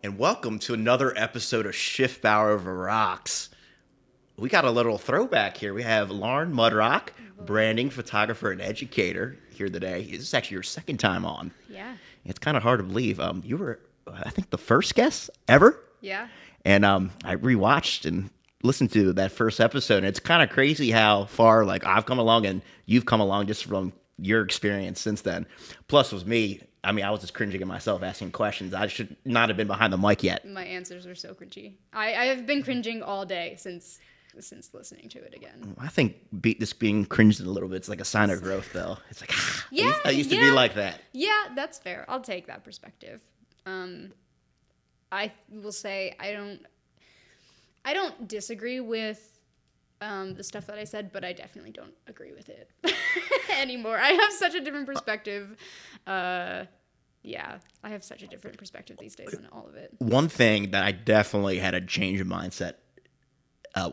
and welcome to another episode of Schiffbauer Over Rocks. We got a little throwback here. We have Lauren Mudrock, branding photographer and educator, here today. This is actually your second time on. Yeah. It's kind of hard to believe. You were, I think, the first guest ever. Yeah. And I rewatched and listened to that first episode, and it's kind of crazy how far I've come along and you've come along just from your experience since then. Plus, with me, I was just cringing at myself asking questions. I should not have been behind the mic yet. My answers are so cringy. I have been cringing all day since listening to it again. I think this being cringed a little bit, it's like a sign of growth, though. It's like, yeah, I used to be like that. Yeah, that's fair. I'll take that perspective. I will say I don't disagree with the stuff that I said, but I definitely don't agree with it anymore. I have such a different perspective. I have such a different perspective these days on all of it. One thing that I definitely had a change of mindset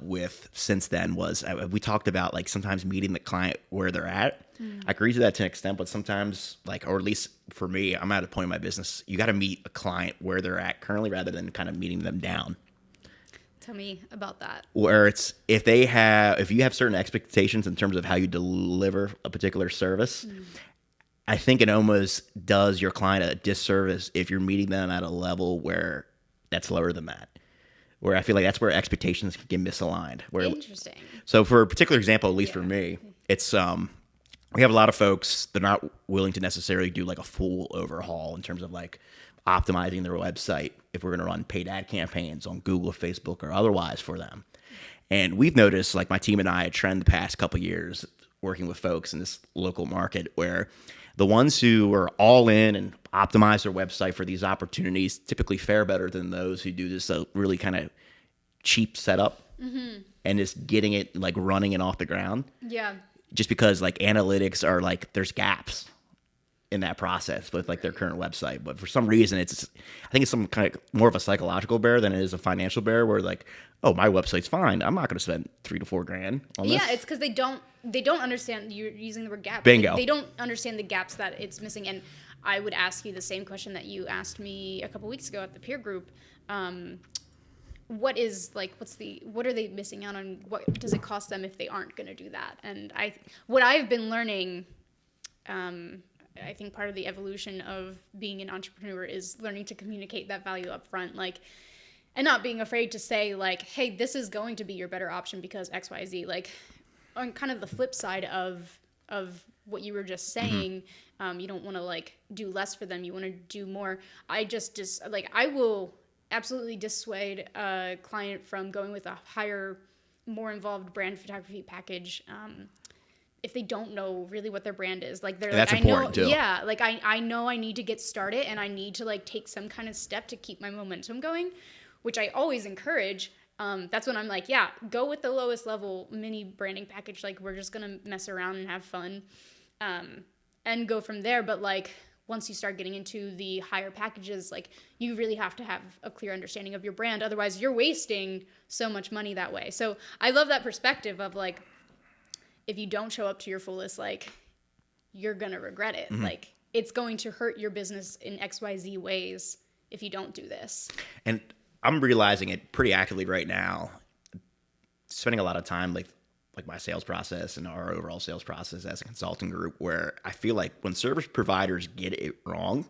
with since then was we talked about sometimes meeting the client where they're at. I agree to that to an extent, but sometimes or at least for me, I'm at a point in my business, you got to meet a client where they're at currently rather than kind of meeting them down. Tell me about that. Where it's if you have certain expectations in terms of how you deliver a particular service, I think it almost does your client a disservice if you're meeting them at a level where that's lower than that. Where I feel like that's where expectations can get misaligned. Interesting. So for a particular example, at least for me, it's we have a lot of folks that are not willing to necessarily do a full overhaul in terms of optimizing their website if we're going to run paid ad campaigns on Google, Facebook, or otherwise for them. And we've noticed, my team and I, a trend the past couple of years working with folks in this local market where the ones who are all in and optimize their website for these opportunities typically fare better than those who do this really kind of cheap setup and just getting it running and off the ground. Yeah. Just because analytics are there's gaps in that process with their current website, but for some reason I think it's some kind of more of a psychological barrier than it is a financial barrier where oh, my website's fine, I'm not going to spend $3,000 to $4,000 on this. Yeah, it's because they don't understand. You're using the word gap. Bingo. They don't understand the gaps that it's missing. And I would ask you the same question that you asked me a couple weeks ago at the peer group. What are they missing out on? What does it cost them if they aren't going to do that? And what I've been learning, I think part of the evolution of being an entrepreneur is learning to communicate that value up front, and not being afraid to say hey, this is going to be your better option because X, Y, Z. On kind of the flip side of what you were just saying, you don't want to do less for them. You want to do more. I will absolutely dissuade a client from going with a higher, more involved brand photography package if they don't know really what their brand is. That's important too. Yeah, I know I need to get started and I need to take some kind of step to keep my momentum going, which I always encourage. That's when I'm go with the lowest level mini branding package. We're just gonna mess around and have fun, and go from there. But once you start getting into the higher packages, you really have to have a clear understanding of your brand. Otherwise, you're wasting so much money that way. So I love that perspective of if you don't show up to your fullest, you're gonna regret it. It's going to hurt your business in XYZ ways if you don't do this. And I'm realizing it pretty actively right now, spending a lot of time my sales process and our overall sales process as a consulting group, where I feel when service providers get it wrong,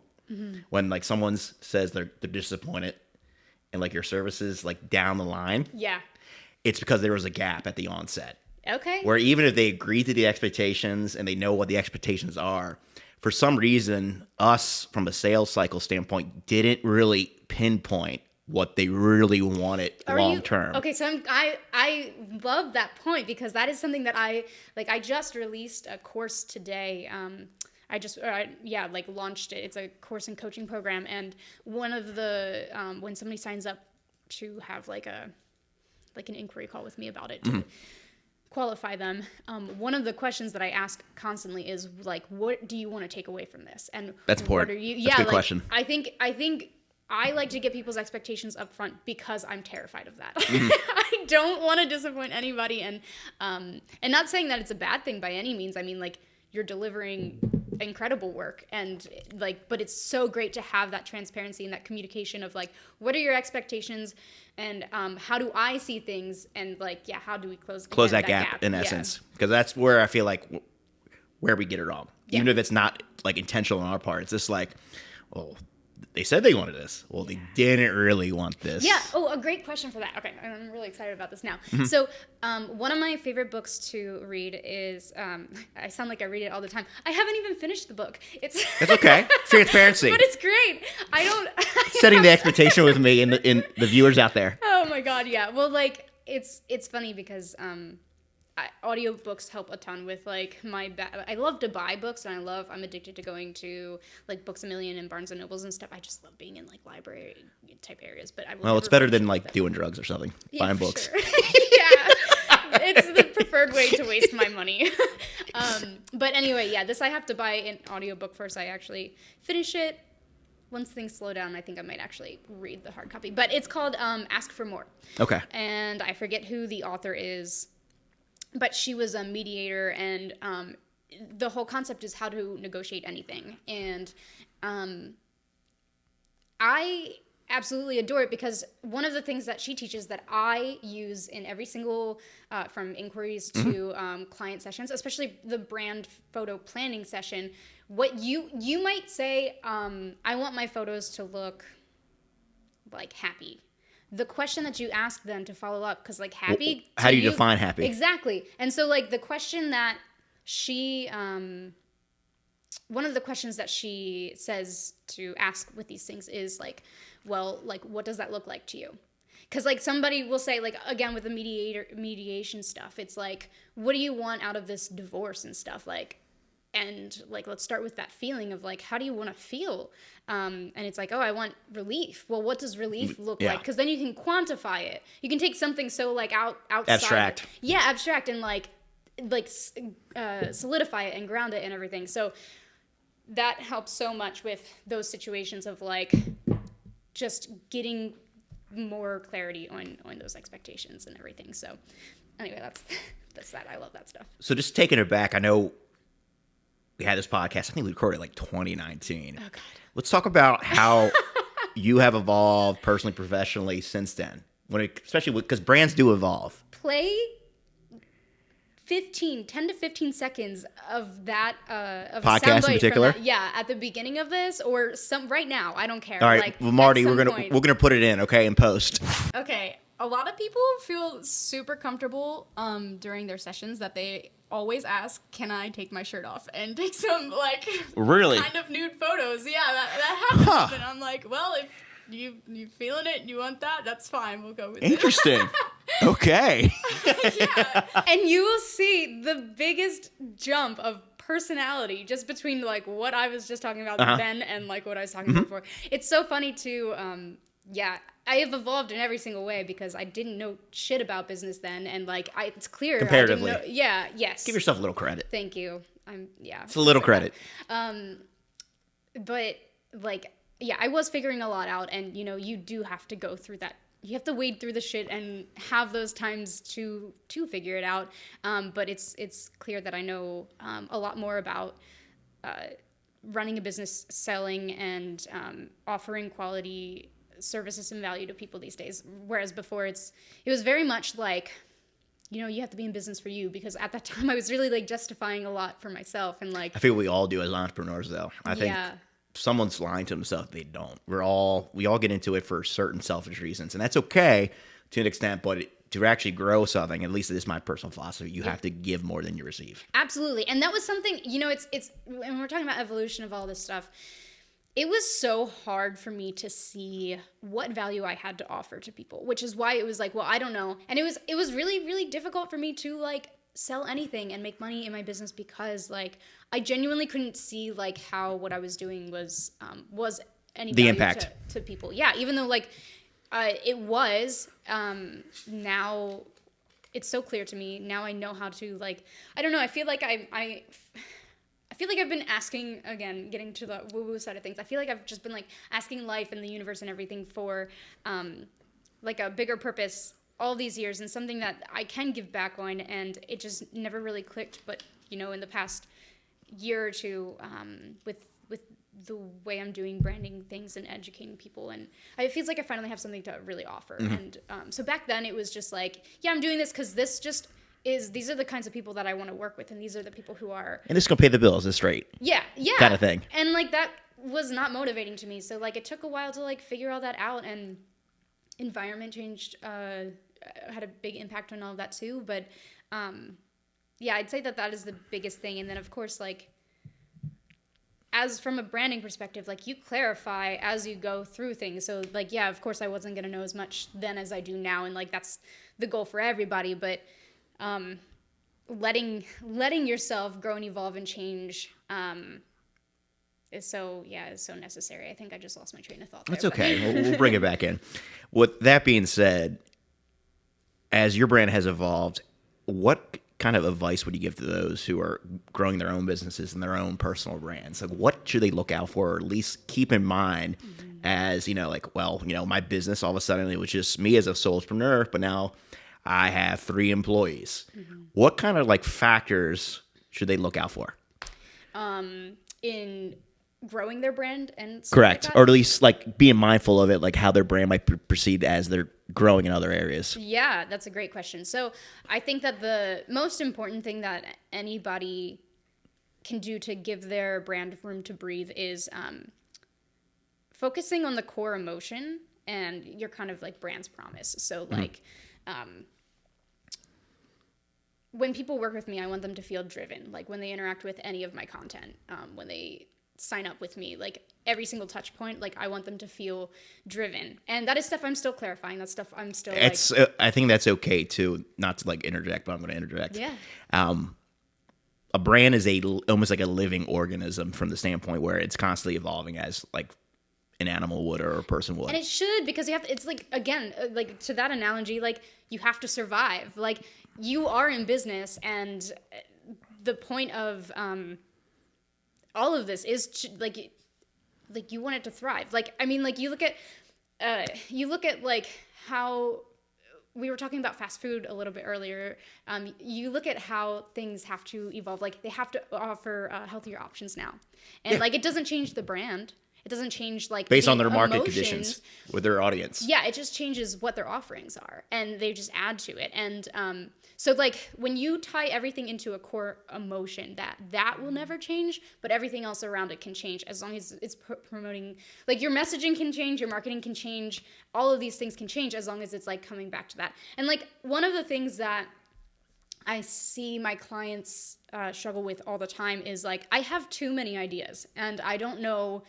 when someone says they're disappointed in your services down the line, it's because there was a gap at the onset. Okay. Where even if they agree to the expectations and they know what the expectations are, for some reason, us from a sales cycle standpoint didn't really pinpoint what they really wanted long term. Okay, so I love that point because that is something that I just released a course today. I just launched it. It's a course and coaching program, and one of the when somebody signs up to have an inquiry call with me about it to qualify them, one of the questions that I ask constantly is what do you want to take away from this? And that's important. That's a good question. I think I like to get people's expectations up front because I'm terrified of that. I don't want to disappoint anybody, and not saying that it's a bad thing by any means. You're delivering incredible work. And like, but it's so great to have that transparency and that communication of like, what are your expectations and how do I see things? And like, yeah, how do we close that gap in essence? Because that's where I feel like where we get it wrong. Even if it's not like intentional on our part, it's just like, well, they said they wanted this. Well, they didn't really want this. Yeah. Oh, a great question for that. Okay, I'm really excited about this now. So, one of my favorite books to read is. I sound like I read it all the time. I haven't even finished the book. That's okay. Transparency. But it's great. I don't. Setting the expectation with me and the viewers out there. Oh my God. Yeah. Well, like it's funny because audiobooks help a ton with like I love to buy books and I'm addicted to going to like Books A Million and Barnes and Nobles and stuff. I just love being in like library type areas, but it's better than like doing drugs or something. Buying books. Sure. Yeah. It's the preferred way to waste my money. But anyway, yeah, this I have to buy an audiobook first. I actually finish it. Once things slow down, I think I might actually read the hard copy. But it's called Ask for More. Okay. And I forget who the author is. But she was a mediator, and the whole concept is how to negotiate anything. And I absolutely adore it because one of the things that she teaches that I use in every single, from inquiries to client sessions, especially the brand photo planning session, what you might say, I want my photos to look like happy. The question that you ask them to follow up, because like happy. Well, how do you define happy? Exactly. And so like the question that she, one of the questions that she says to ask with these things is like, well, like what does that look like to you? Because like somebody will say like, again, with the mediation stuff, it's like, what do you want out of this divorce and stuff? Like, and like, let's start with that feeling of like, how do you want to feel? And it's like, oh, I want relief. Well, what does relief look like? Because then you can quantify it. You can take something so like outside. Abstract. Yeah, abstract and like solidify it and ground it and everything. So that helps so much with those situations of like just getting more clarity on those expectations and everything. So anyway, that's that. I love that stuff. So just taking it back, I know we had this podcast, I think we recorded like 2019. Oh, God. Let's talk about how you have evolved personally, professionally since then. Especially because brands do evolve. Play 10 to 15 seconds of that of podcast in particular. At the beginning of this or some right now. I don't care. All right, like, well, Marty, we're gonna put it in, okay, in post. Okay, a lot of people feel super comfortable during their sessions that they always ask, can I take my shirt off and take some like really kind of nude photos? Yeah, that happens. Huh. And I'm like, well, if you feeling it and you want that, that's fine. We'll go with it. Interesting. Okay. Yeah. And you will see the biggest jump of personality just between like what I was just talking about then and like what I was talking about before. It's so funny to I have evolved in every single way because I didn't know shit about business then, and like it's clear comparatively. Yes. Give yourself a little credit. Thank you. It's a little credit. But like I was figuring a lot out, and you do have to go through that. You have to wade through the shit and have those times to figure it out. But it's clear that I know a lot more about running a business, selling, and offering quality services and value to people these days. Whereas before it was very much like, you have to be in business for you, because at that time I was really like justifying a lot for myself and like. I feel we all do as entrepreneurs though. I think someone's lying to themselves. They don't. We all get into it for certain selfish reasons, and that's okay to an extent, but to actually grow something, at least this is my personal philosophy, you have to give more than you receive. Absolutely. And that was something, it's when we're talking about evolution of all this stuff, it was so hard for me to see what value I had to offer to people, which is why it was like, well, I don't know. And it was really, really difficult for me to like sell anything and make money in my business because like I genuinely couldn't see like how what I was doing was any the value impact to people. Yeah, even though like it was, now it's so clear to me. Now I know how to like, I don't know. I feel like I feel like I've been asking, again, getting to the woo-woo side of things, I feel like I've just been like asking life and the universe and everything for like a bigger purpose all these years and something that I can give back on, and it just never really clicked. But, in the past year or two with the way I'm doing branding things and educating people, and it feels like I finally have something to really offer. And so back then it was just like, yeah, I'm doing this because these are the kinds of people that I want to work with, and these are the people who are, and this is gonna pay the bills. It's straight. Yeah, kind of thing. And like that was not motivating to me. So like it took a while to like figure all that out, and environment changed had a big impact on all of that too. But yeah, I'd say that is the biggest thing. And then of course, like, as from a branding perspective, like, you clarify as you go through things. So like, yeah, of course I wasn't going to know as much then as I do now. And like, that's the goal for everybody. But letting yourself grow and evolve and change is so necessary. I think I just lost my train of thought there. That's okay. We'll bring it back in. With that being said, as your brand has evolved, what kind of advice would you give to those who are growing their own businesses and their own personal brands? Like, what should they look out for, or at least keep in mind as, like, well, my business, all of a sudden it was just me as a solopreneur, but now I have 3 employees. What kind of like factors should they look out for? In growing their brand and stuff correct, like that? Or at least like being mindful of it, like how their brand might proceed as they're growing in other areas. Yeah, that's a great question. So I think that the most important thing that anybody can do to give their brand room to breathe is focusing on the core emotion and your kind of like brand's promise. So like when people work with me, I want them to feel driven. Like when they interact with any of my content, when they sign up with me, like every single touch point, like I want them to feel driven. And that is stuff I'm still clarifying. That's stuff I'm still I think that's okay too, not to like interject, but I'm going to interject. Yeah. A brand is almost like a living organism from the standpoint where it's constantly evolving as like an animal would or a person would. And it should, because you have to, it's like, again, like to that analogy, like you have to survive. Like you are in business, and the point of all of this is like you want it to thrive. Like, I mean, like you look at like how we were talking about fast food a little bit earlier. You look at how things have to evolve. Like they have to offer healthier options now, and like it doesn't change the brand. It doesn't change like based on their market emotions. conditions with their audience. Yeah, it just changes what their offerings are, and they just add to it. And so like when you tie everything into a core emotion, that will never change, but everything else around it can change as long as it's promoting. Like your messaging can change, your marketing can change, all of these things can change as long as it's like coming back to that. And like one of the things that I see my clients struggle with all the time is like, I have too many ideas and I don't know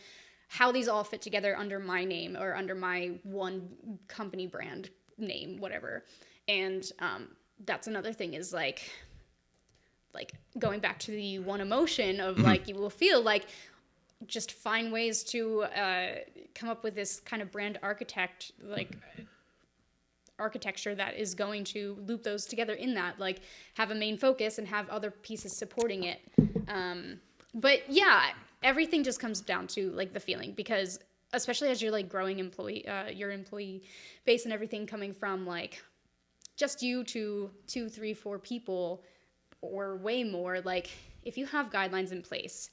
how these all fit together under my name or under my one company brand name, whatever. And that's another thing is like going back to the one emotion of like, you will feel like just find ways to come up with this kind of brand architecture that is going to loop those together in that, like have a main focus and have other pieces supporting it. But yeah, everything just comes down to like the feeling, because especially as you're like growing your employee base and everything coming from like just you to 2, 3, 4 people or way more, like if you have guidelines in place,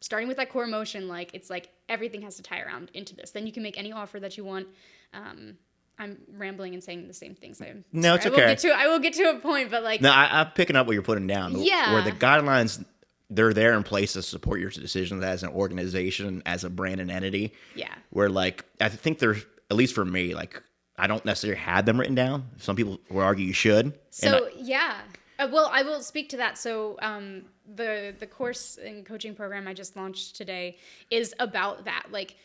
starting with that core emotion, like it's like everything has to tie around into this. Then you can make any offer that you want. I'm rambling and saying the same things. No, it's okay. I will get to a point, but like... No, I'm picking up what you're putting down. Yeah. Where the guidelines, they're there in place to support your decisions as an organization, as a brand and entity. Yeah. Where like, I think there's, at least for me, like I don't necessarily have them written down. Some people will argue you should. So yeah. Well, I will speak to that. So the course and coaching program I just launched today is about that. Like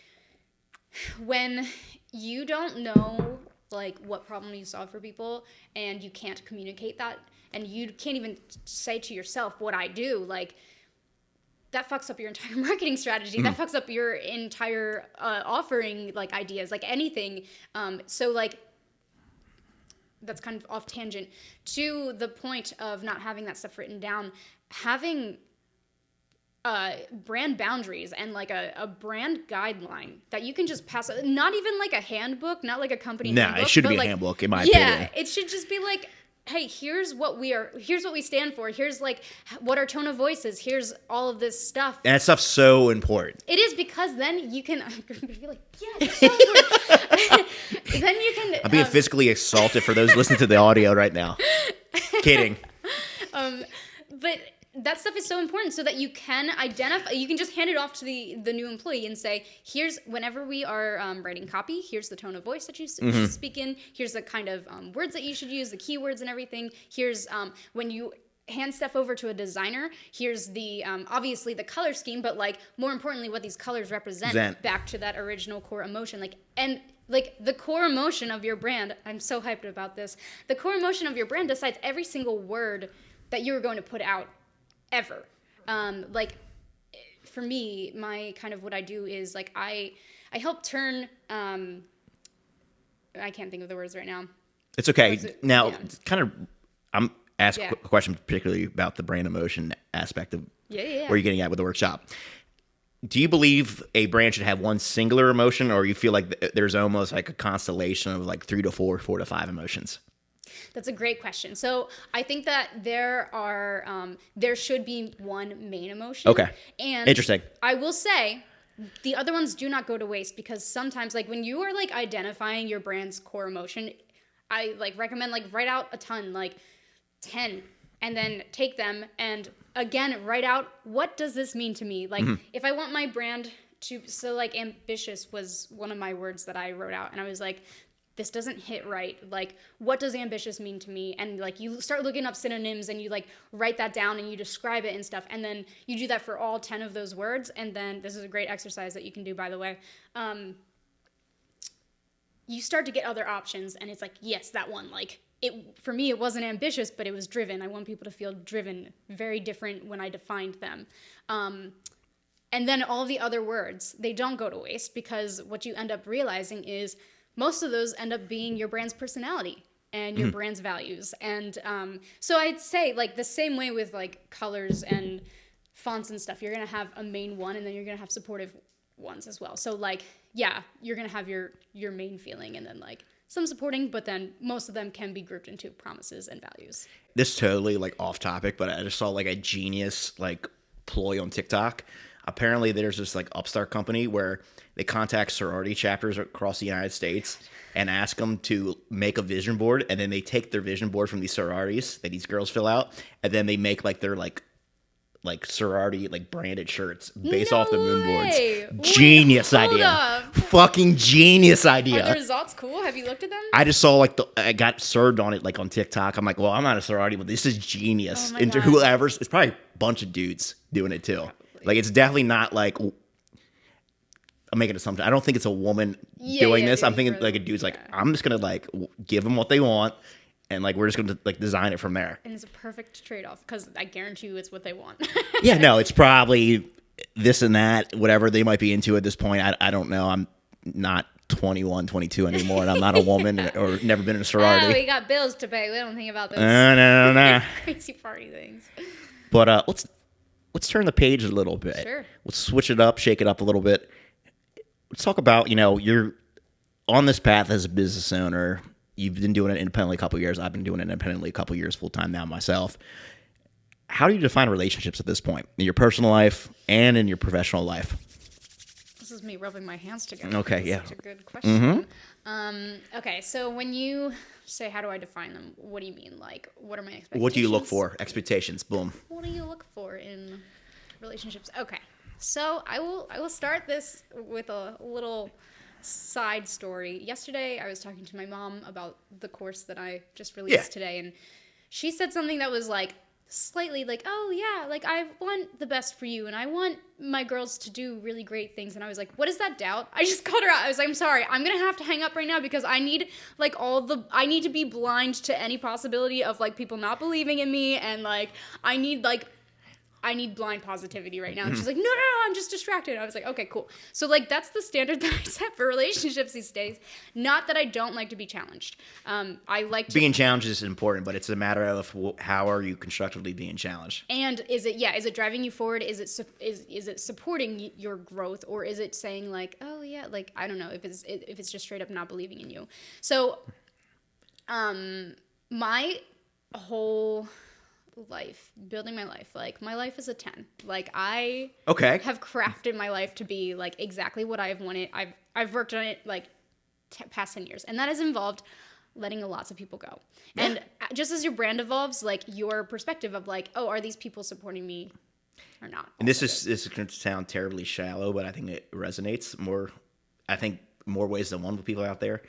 when you don't know like what problem you solve for people and you can't communicate that and you can't even say to yourself what I do, like that fucks up your entire marketing strategy. That fucks up your entire offering, like ideas, like anything. So like that's kind of off tangent to the point of not having that stuff written down, having brand boundaries and like a brand guideline that you can just pass, not even like a handbook, not like a company handbook. It shouldn't be a handbook in my opinion. Yeah, it should just be like hey, here's what we stand for. Here's like what our tone of voice is. Here's all of this stuff. And that stuff's so important. It is, because then you can, I'm going to be like, yeah, it's so important. Then you can. I'm being physically assaulted for those listening to the audio right now. Kidding. But that stuff is so important so that you can identify, you can just hand it off to the new employee and say, here's, whenever we are writing copy, here's the tone of voice that you should speak in, here's the kind of words that you should use, the keywords and everything, here's when you hand stuff over to a designer, here's the obviously the color scheme, but like more importantly what these colors represent back to that original core emotion. Like the core emotion of your brand, I'm so hyped about this, the core emotion of your brand decides every single word that you're going to put out ever. Like for me, my kind of what I do is like I help turn I can't think of the words right now. It's okay. Now, kind of, I'm asking a question particularly about the brand emotion aspect of where you're getting at with the workshop. Do you believe a brand should have one singular emotion, or you feel like there's almost like a constellation of like 3 to 4, 4 to 5 emotions? That's a great question. So I think that there should be one main emotion. Okay. And interesting. I will say the other ones do not go to waste, because sometimes like when you are like identifying your brand's core emotion, I like recommend like write out a ton, like 10, and then take them and again write out, what does this mean to me? Like if I want my brand to, so like ambitious was one of my words that I wrote out, and I was like, this doesn't hit right. Like, what does ambitious mean to me? And like, you start looking up synonyms and you like write that down and you describe it and stuff. And then you do that for all 10 of those words. And then this is a great exercise that you can do, by the way. You start to get other options, and it's like, yes, that one, like for me, it wasn't ambitious, but it was driven. I want people to feel driven, very different when I defined them. And then all the other words, they don't go to waste, because what you end up realizing is most of those end up being your brand's personality and your brand's values. And so I'd say like the same way with like colors and fonts and stuff, you're going to have a main one, and then you're going to have supportive ones as well. So like, yeah, you're going to have your main feeling and then like some supporting, but then most of them can be grouped into promises and values. This is totally like off topic, but I just saw like a genius like ploy on TikTok. Apparently there's this like upstart company where they contact sorority chapters across the United States and ask them to make a vision board, and then they take their vision board from these sororities that these girls fill out, and then they make like their like sorority like branded shirts based off the moon boards. Genius idea. Fucking genius idea. Are the results cool? Have you looked at them? I just saw like I got served on it like on TikTok. I'm like, well, I'm not a sorority, but this is genius. Oh my And God. whoever's, it's probably a bunch of dudes doing it too. Like it's definitely not like, I'm making an assumption. I don't think it's a woman doing this. I'm thinking like a dude's like, I'm just gonna like give them what they want, and like we're just gonna like design it from there. And it's a perfect trade-off, because I guarantee you it's what they want. Yeah, no, it's probably this and that, whatever they might be into at this point. I don't know. I'm not 21, 22 anymore, and I'm not a woman or never been in a sorority. We got bills to pay. We don't think about those No. crazy party things. But let's turn the page a little bit. Sure. Let's switch it up, shake it up a little bit. Let's talk about, you're on this path as a business owner. You've been doing it independently a couple of years. I've been doing it independently a couple of years full time now myself. How do you define relationships at this point in your personal life and in your professional life? This is me rubbing my hands together. Okay, That's yeah. such a good question. Okay, so when you say, how do I define them? What do you mean? Like, what are my expectations? What do you look for? Expectations. Boom. What do you look for in relationships? Okay, so I will start this with a little side story. Yesterday, I was talking to my mom about the course that I just released today, and she said something that was like slightly like, oh yeah, like I want the best for you, and I want my girls to do really great things. And I was like, what is that doubt? I just called her out. I was like, I'm sorry, I'm gonna have to hang up right now, because I need like I need to be blind to any possibility of like people not believing in me, and like I need blind positivity right now. And she's like, no, I'm just distracted. I was like, okay, cool. So like that's the standard that I set for relationships these days. Not that I don't like to be challenged. I like to Being challenged is important, but it's a matter of how are you constructively being challenged. And is it driving you forward? Is it supporting your growth, or is it saying like, oh yeah, like I don't know, if it's just straight up not believing in you. So my whole life, building my life. Like, my life is a 10. Like, I have crafted my life to be like exactly what I've wanted. I've worked on it like past 10 years, and that has involved letting lots of people go. Yeah. And just as your brand evolves, like, your perspective of like, oh, are these people supporting me or not? And this is going to sound terribly shallow, but I think it resonates more. I think more ways than one with people out there.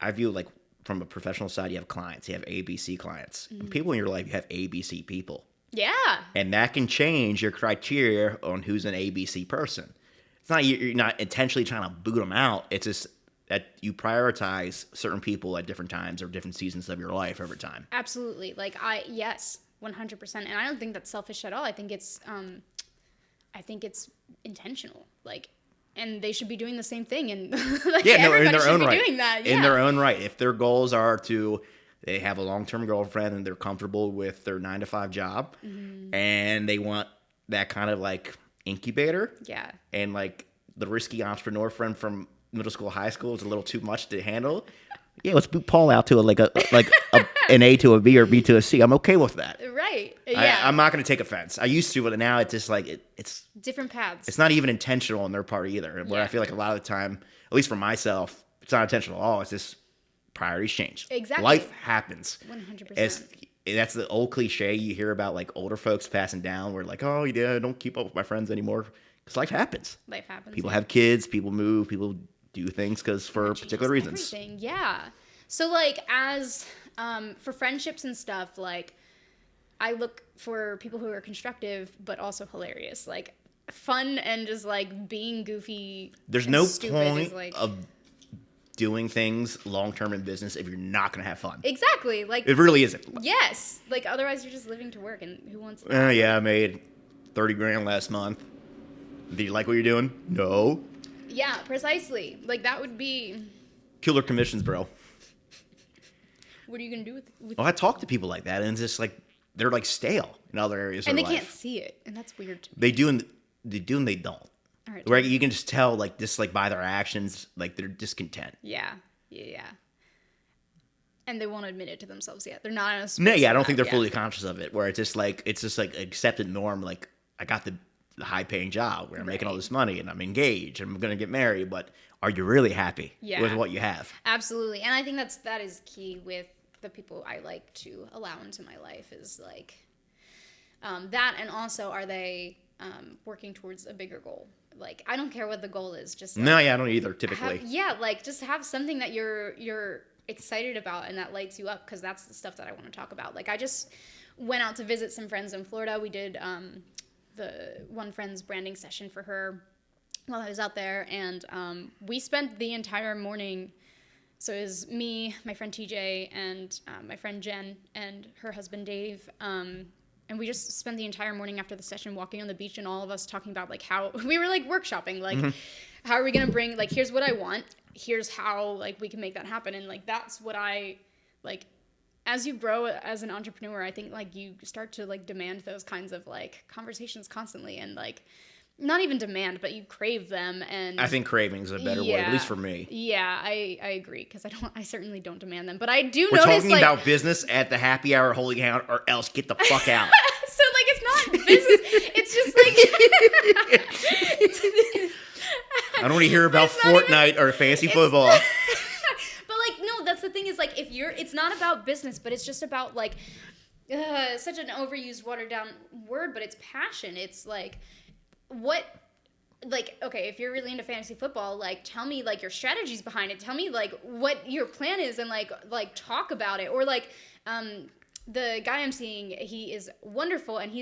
I view, like, from a professional side, you have clients. You have ABC clients. Mm-hmm. People in your life, you have ABC people. Yeah. And that can change your criteria on who's an ABC person. It's not you're not intentionally trying to boot them out. It's just that you prioritize certain people at different times or different seasons of your life over time. Absolutely. Like, yes, 100%. And I don't think that's selfish at all. I think it's intentional. Like, and they should be doing the same thing. And like, yeah, no, in their own right. Doing that. Yeah. In their own right. If their goals are they have a long-term girlfriend and they're comfortable with their 9-to-5 job, mm-hmm. and they want that kind of like incubator. Yeah. And like the risky entrepreneur friend from middle school, high school is a little too much to handle. Yeah, let's boot Paul out to an A to a B or B to a C. I'm okay with that. Right. Yeah. I'm not going to take offense. I used to, but now it's just like it's different paths. It's not even intentional on their part either. Where I feel like a lot of the time, at least for myself, it's not intentional at all. It's just priorities change. Exactly. Life happens. 100%. That's the old cliche you hear about, like, older folks passing down. Where like, oh yeah, don't keep up with my friends anymore because life happens. Life happens. People have kids. People move. People do things for particular reasons. Everything. Yeah. So, like, as for friendships and stuff, like, I look for people who are constructive but also hilarious, like fun and just like being goofy. There's no point of doing things long term in business if you're not going to have fun. Exactly. Like, it really isn't. Yes. Like, otherwise you're just living to work, and who wants that? Yeah, I made $30,000 last month. Do you like what you're doing? No. Yeah, precisely. Like, that would be killer commissions, bro. What are you gonna do with well, I talk to people like that, and it's just like they're like stale in other areas of their life. And they can't see it, and that's weird to me. They do and they don't. All right, where you can just tell, like, just like by their actions, like they're discontent. Yeah. And they won't admit it to themselves yet. They're not in a space. No, yeah, I don't think they're fully conscious of it. Where it's just like accepted norm. Like, I got the high paying job where I'm making all this money and I'm engaged and I'm gonna get married, but are you really happy with what you have? Absolutely. And I think that is key with the people I like to allow into my life, is like that, and also, are they working towards a bigger goal? Like, I don't care what the goal is, just like, no, yeah, I don't either typically. Like, just have something that you're excited about and that lights you up, because that's the stuff that I want to talk about. Like, I just went out to visit some friends in Florida. We did the one friend's branding session for her while I was out there, and we spent the entire morning. So it was me, my friend TJ, and my friend Jen, and her husband Dave, and we just spent the entire morning after the session walking on the beach, and all of us talking about, like, how we were, like, workshopping, like, mm-hmm. how are we gonna bring, like, here's what I want, here's how, like, we can make that happen. And, like, that's what I, like, as you grow as an entrepreneur, I think, like, you start to, like, demand those kinds of, like, conversations constantly, and, like, not even demand, but you crave them. And I think craving is a better word, at least for me. Yeah, I agree, because I certainly don't demand them, but I do We're notice, talking like, about business at the happy hour holding out, or else get the fuck out. So, like, it's not business. It's just like I don't want to hear about Fortnite or fantasy football. But, like, no, that's the thing, is, like, it's not about business, but it's just about, like, such an overused, watered down word, but it's passion. It's like, okay, if you're really into fantasy football, like, tell me, like, your strategies behind it. Tell me, like, what your plan is, and like talk about it. Or, like, the guy I'm seeing, he is wonderful, and he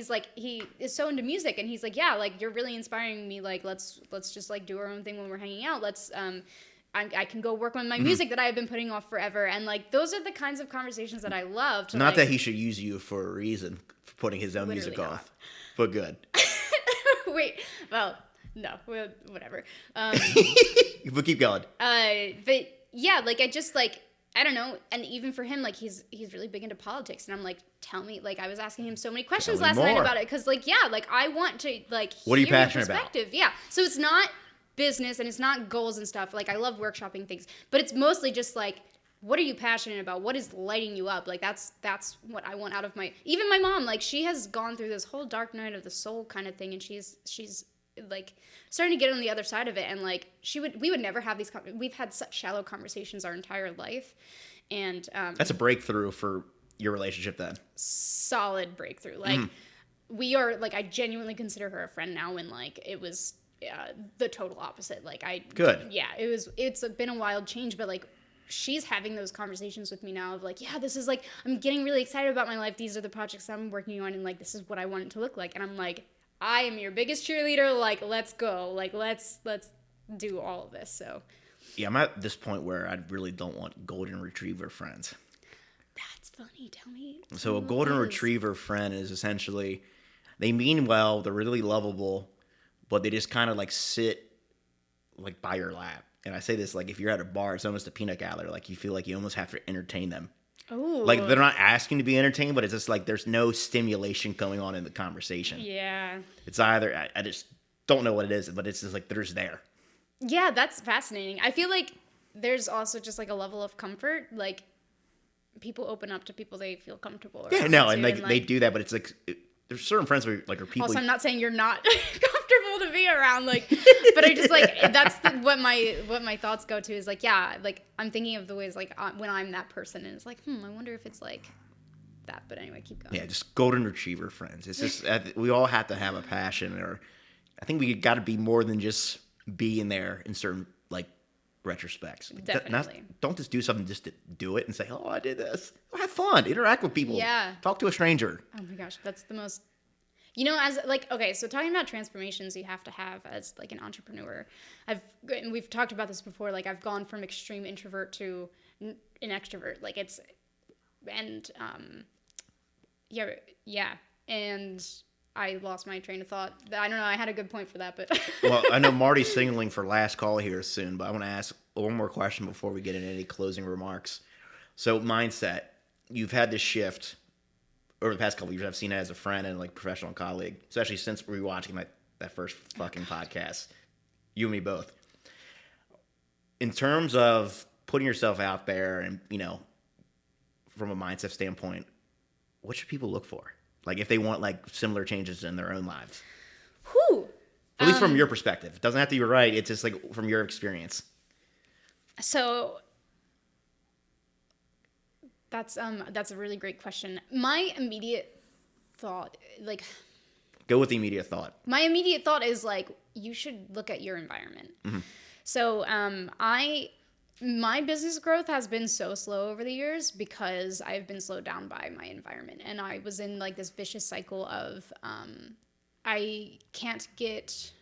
is so into music, and he's like, yeah, like, you're really inspiring me. Like, let's just, like, do our own thing when we're hanging out. Let's, I can go work on my music that I've been putting off forever. And, like, those are the kinds of conversations that I love. Not that he should use you for a reason for putting his own music off, but good. Wait, well, no, whatever. But keep going. But yeah, like, I just, like, I don't know, and even for him, like, he's really big into politics, and I'm like, tell me, like, I was asking him so many questions last night about it, because, like, yeah, like, I want to, like, what are you passionate your perspective. About? Yeah, so it's not business, and it's not goals and stuff. Like, I love workshopping things, but it's mostly just, like, what are you passionate about? What is lighting you up? Like that's what I want out of even my mom. Like she has gone through this whole dark night of the soul kind of thing, and she's like starting to get on the other side of it. And like we would never have these. We've had such shallow conversations our entire life, and that's a breakthrough for your relationship then. Solid breakthrough. Like we are like I genuinely consider her a friend now, when like it was the total opposite. Like good. Yeah, it's been a wild change, but like. She's having those conversations with me now of like, yeah, this is like, I'm getting really excited about my life. These are the projects I'm working on, and like, this is what I want it to look like. And I'm like, I am your biggest cheerleader. Like, let's go. Like, let's do all of this. So, yeah, I'm at this point where I really don't want golden retriever friends. That's funny. Tell me. So a golden retriever friend is essentially, they mean well, they're really lovable, but they just kind of like sit like by your lap. And I say this, like, if you're at a bar, it's almost a peanut gallery. Like, you feel like you almost have to entertain them. Oh. Like, they're not asking to be entertained, but it's just like there's no stimulation going on in the conversation. Yeah. It's either, I just don't know what it is, but it's just like, they're just there. Yeah, that's fascinating. I feel like there's also just like a level of comfort. Like, people open up to people they feel comfortable around. Yeah, no, and like, they do that, but it's like, there's certain friends where, like, are people. Also, I'm not saying you're not comfortable to be around, like, but I just like that's what my thoughts go to is like, yeah, like I'm thinking of the ways like when I'm that person, and it's like, I wonder if it's like that. But anyway, keep going. Yeah, just golden retriever friends. It's just we all have to have a passion, or I think we got to be more than just being there in certain like retrospects. Definitely. Don't just do something just to do it and say, oh, I did this. Have fun. Interact with people. Yeah. Talk to a stranger. Oh my gosh, that's the most. As like, okay, so talking about transformations you have to have as like an entrepreneur, and we've talked about this before. Like I've gone from extreme introvert to an extrovert. Like it's, and yeah, and I lost my train of thought. I don't know. I had a good point for that, but well, I know Marty's signaling for last call here soon, but I want to ask one more question before we get into any closing remarks. So mindset, you've had this shift over the past couple of years. I've seen it as a friend and like professional colleague, especially since we were watching that first fucking podcast, you and me both. In terms of putting yourself out there and, from a mindset standpoint, what should people look for? Like if they want like similar changes in their own lives? Whew. At least from your perspective. It doesn't have to be right. It's just like from your experience. So that's a really great question. My immediate thought, like, go with the immediate thought. My immediate thought is like you should look at your environment. Mm-hmm. So my business growth has been so slow over the years because I've been slowed down by my environment, and I was in like this vicious cycle of I can't get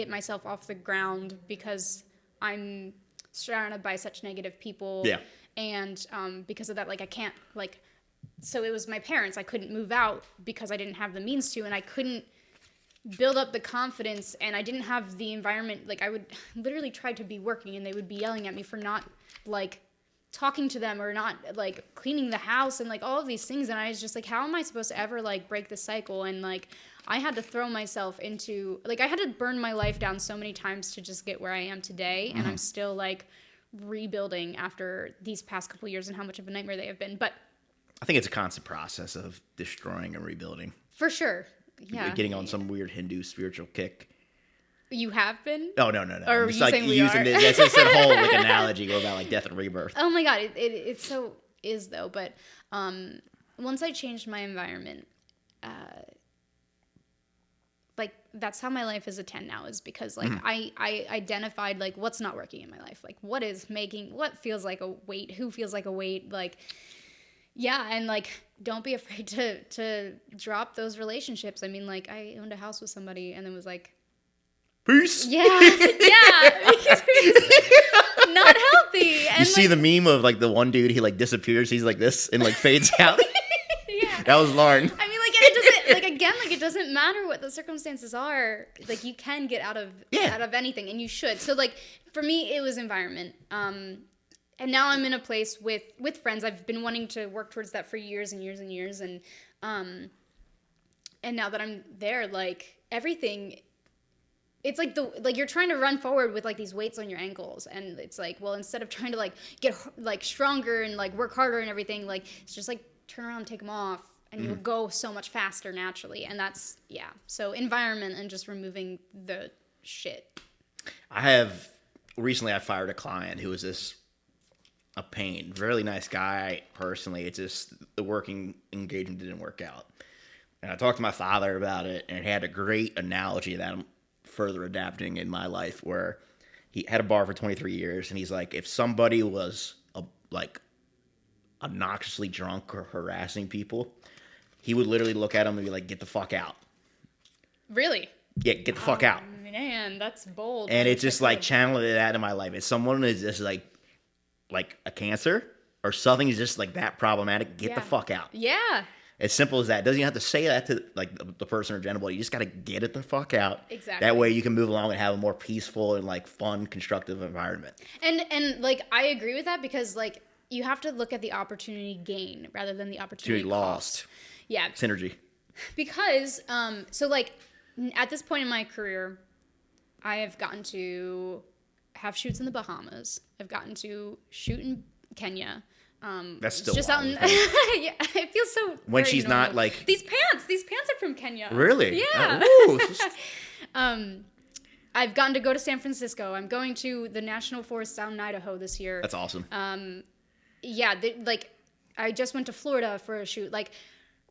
myself off the ground because I'm surrounded by such negative people. Yeah. And because of that, like I can't like, so it was my parents. I couldn't move out because I didn't have the means to, and I couldn't build up the confidence, and I didn't have the environment. Like I would literally try to be working, and they would be yelling at me for not like talking to them or not like cleaning the house and like all of these things. And I was just like, how am I supposed to ever like break the cycle? And like I had to throw myself into like I had to burn my life down so many times to just get where I am today, and I'm still like rebuilding after these past couple of years and how much of a nightmare they have been. But I think it's a constant process of destroying and rebuilding. For sure. Yeah. Getting on some weird Hindu spiritual kick. You have been? Oh, no. Or I'm just you like saying we using are? That's just that whole like analogy about like death and rebirth. Oh my God. It so is though. But once I changed my environment, like that's how my life is a 10 now, is because like I identified like what's not working in my life, like what feels like a weight, who feels like a weight, like yeah, and like don't be afraid to drop those relationships. I mean, like I owned a house with somebody and then was like, peace. Yeah, because it was not healthy. And you see the meme of like the one dude, he like disappears, he's like this and like fades out. Yeah, that was Lauren. I mean, like it doesn't like again, like it doesn't matter what the circumstances are. Like you can get out of anything, and you should. So like for me, it was environment. And now I'm in a place with friends. I've been wanting to work towards that for years and years and years, and now that I'm there, like everything it's like you're trying to run forward with like these weights on your ankles, and it's like, well, instead of trying to like get like stronger and like work harder and everything, like it's just like turn around and take them off, and you'll go so much faster naturally. And that's so environment and just removing the shit. Recently I fired a client who was a pain, really nice guy personally. It's just the working engagement didn't work out, and I talked to my father about it, and he had a great analogy that I'm further adapting in my life, where he had a bar for 23 years, and he's like, if somebody was like obnoxiously drunk or harassing people, he would literally look at them and be like, get the fuck out. Really? Yeah, get the fuck out. Man, that's bold. And it's just like channeling that in my life. If someone is just like a cancer or something is just like that problematic, get the fuck out. Yeah. As simple as that. Doesn't even have to say that to like the person or genital. You just got to get it the fuck out. Exactly. That way you can move along and have a more peaceful and like fun, constructive environment. And like I agree with that, because like you have to look at the opportunity gain rather than the opportunity lost. Yeah. Synergy. Because so like at this point in my career, I have gotten to have shoots in the Bahamas. I've gotten to shoot in Kenya. That's still just out in, yeah, it feels so when she's normal. Not like these pants are from Kenya. Really? Yeah. I've gotten to go to San Francisco. I'm going to the National Forest down in Idaho this year. That's awesome. Like I just went to Florida for a shoot. Like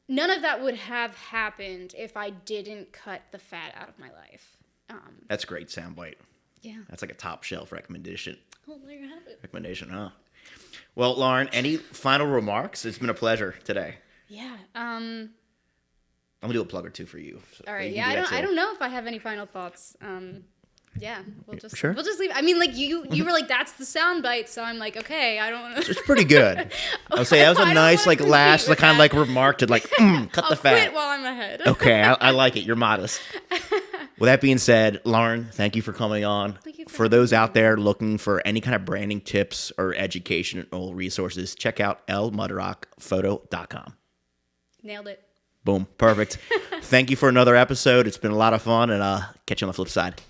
none of that would have happened if I didn't cut the fat out of my life. That's great soundbite. Yeah. That's like a top shelf recommendation. Oh, there you have it. Recommendation, huh? Well, Lauren, any final remarks? It's been a pleasure today. Yeah. I'm gonna do a plug or two for you. All right. Yeah. I don't know if I have any final thoughts. Yeah. We'll just leave. I mean, like you were like, that's the sound bite. So I'm like, okay, I don't know. It's pretty good. I'll say that was a nice like last like kind of like remark to like cut the fat. I'll quit while I'm ahead. Okay. I like it. You're modest. With that being said, Lauren, thank you for coming on. Thank you for those out there looking for any kind of branding tips or educational resources, check out lmudrockphoto.com. Nailed it. Boom. Perfect. Thank you for another episode. It's been a lot of fun, and catch you on the flip side.